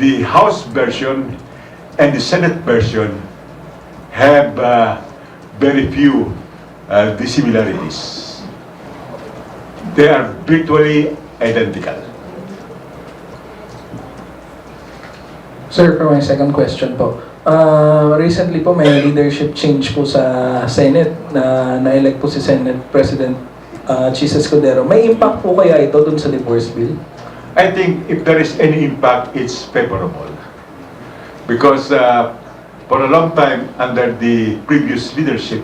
the House version and the Senate version have very few dissimilarities. They are virtually identical. Sir, for my second question po. Recently po may leadership change po sa Senate na-elect po si Senate President Chis Escudero. May impact po kaya ito dun sa divorce bill? I think if there is any impact, it's favorable. Because for a long time, under the previous leadership,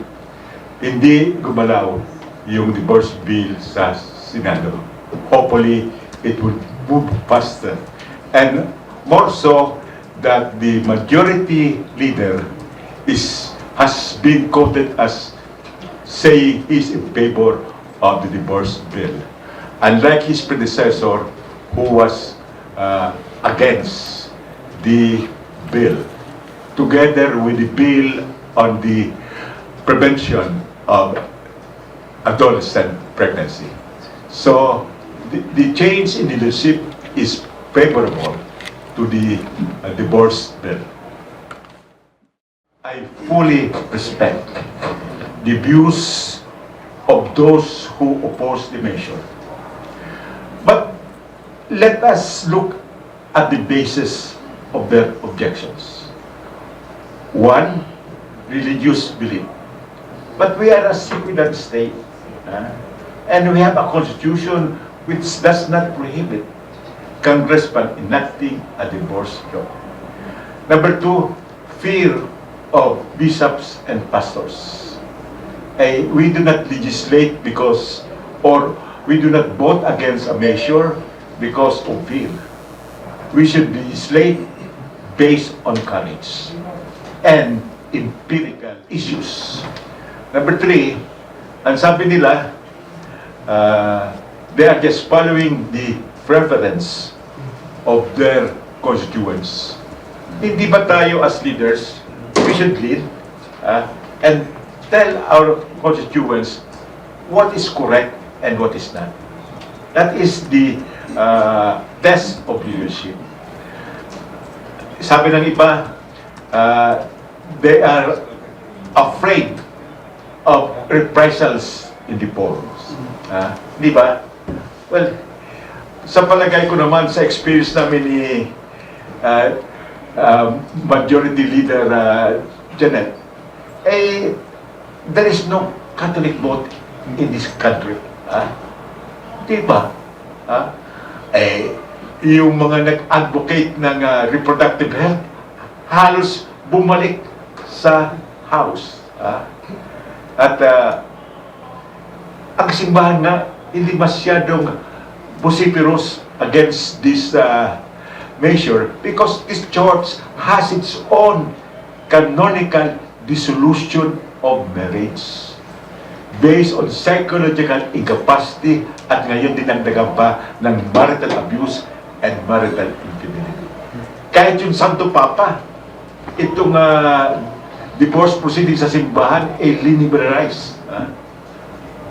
hindi gumalaw yung divorce bill sa Senado. Hopefully, it will move faster. And more so, that the majority leader has been quoted as saying he's in favor of the divorce bill. Unlike his predecessor, who was against the bill, together with the bill on the prevention of adolescent pregnancy. So the change in leadership is favorable to the divorce bill. I fully respect the views of those who oppose the measure. But let us look at the basis of their objections. One, religious belief. But we are a secular state, and we have a constitution which does not prohibit Congressman enacting a divorce law. Number two, fear of bishops and pastors. We do not legislate because, or we do not vote against a measure because of fear. We should legislate based on courage and empirical issues. Number three, ang sabi nila, they are just following the preference of their constituents. Hindi ba tayo as leaders, we should lead and tell our constituents what is correct and what is not. That is the test of leadership. Sabi ng iba, they are afraid of reprisals in the forums. Di ba? Well, sa palagay ko naman, sa experience namin ni Majority Leader Janet, there is no Catholic vote in this country. Diba? Yung mga nag-advocate ng reproductive health, halos bumalik sa house. At ang simbahan na hindi masyadong vociferous against this measure because this church has its own canonical dissolution of marriage based on psychological incapacity at ngayon dinagdagan pa ng marital abuse and marital infidelity. Kahit yung Santo Papa, itong divorce proceedings sa simbahan ay liberalize.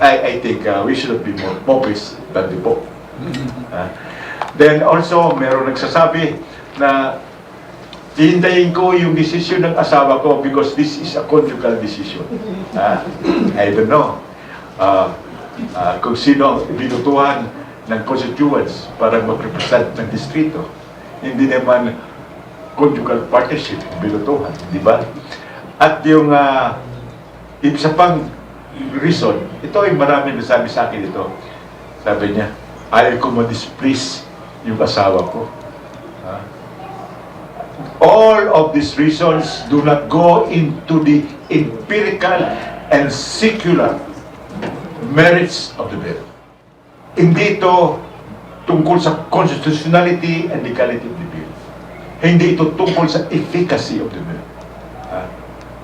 I think we should be more popist than the Pope. Then also, meron nagsasabi na hihintayin ko yung decision ng asawa ko because this is a conjugal decision. I don't know kung sino ang binutuhan ng constituents para mag-represent ng distrito. Hindi naman conjugal partnership binutuhan, di ba? At yung isa pang reason, ito ay marami nasabi sa akin ito. Sabi niya, ayaw ko ma-displease yung asawa ko. All of these reasons do not go into the empirical and secular merits of the bill. Hindi ito tungkol sa constitutionality and legality of the bill. Hindi ito tungkol sa efficacy of the bill.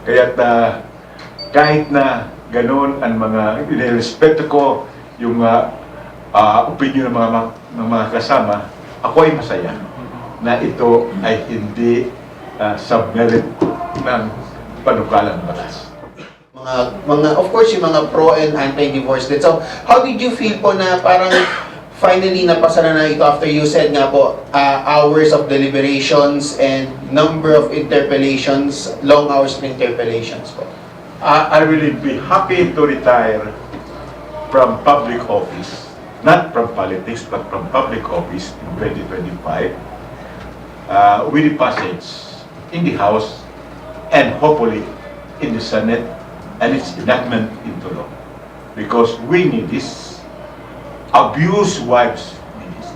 Kaya't kahit na ganoon ang mga inirespeto ko yung opinion ng mga kasama, ako ay masaya na ito ay hindi sa merit ng panukalang batas. Of course, yung mga pro and anti-divorce din. So, how did you feel po na parang finally, napasa na ito after you said nga po, hours of deliberations and number of interpellations, long hours of interpellations po. I will be happy to retire from public office, not from politics, but from public office in 2025, with the passage in the House and hopefully in the Senate and its enactment into law. Because we need this. Abused wives need this.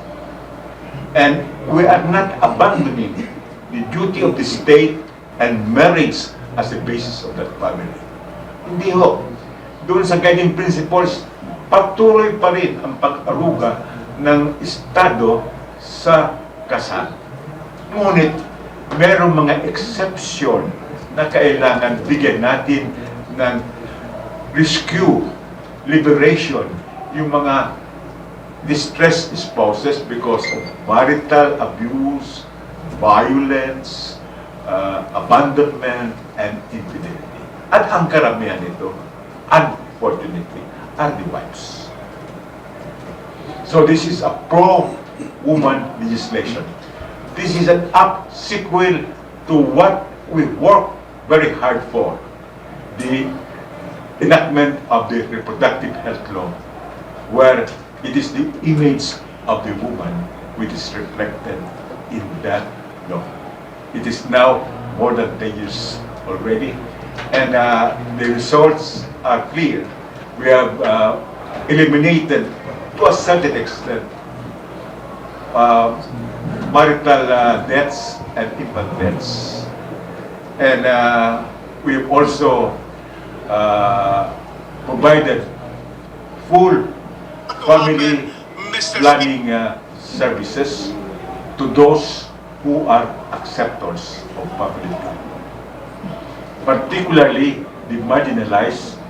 And we are not abandoning the duty of the state and marriage as the basis of that family. Hindi ho. Doon sa guiding principles, patuloy pa rin ang pag-aruga ng Estado sa kasal. Ngunit, merong mga exception na kailangan bigyan natin ng rescue, liberation, yung mga distressed spouses because of marital abuse, violence, abandonment, and infidelity. At ang karamihan nito, unfortunately, are the wives. So this is a pro-woman legislation. This is an up sequel to what we work very hard for, the enactment of the reproductive health law, where it is the image of the woman which is reflected in that law. It is now more than 10 years already, and the results are clear. We have eliminated, to a certain extent, marital deaths and infant deaths. And we've also provided full family planning services to those who are acceptors of family planning, particularly the marginalized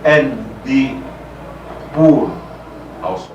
and the poor households.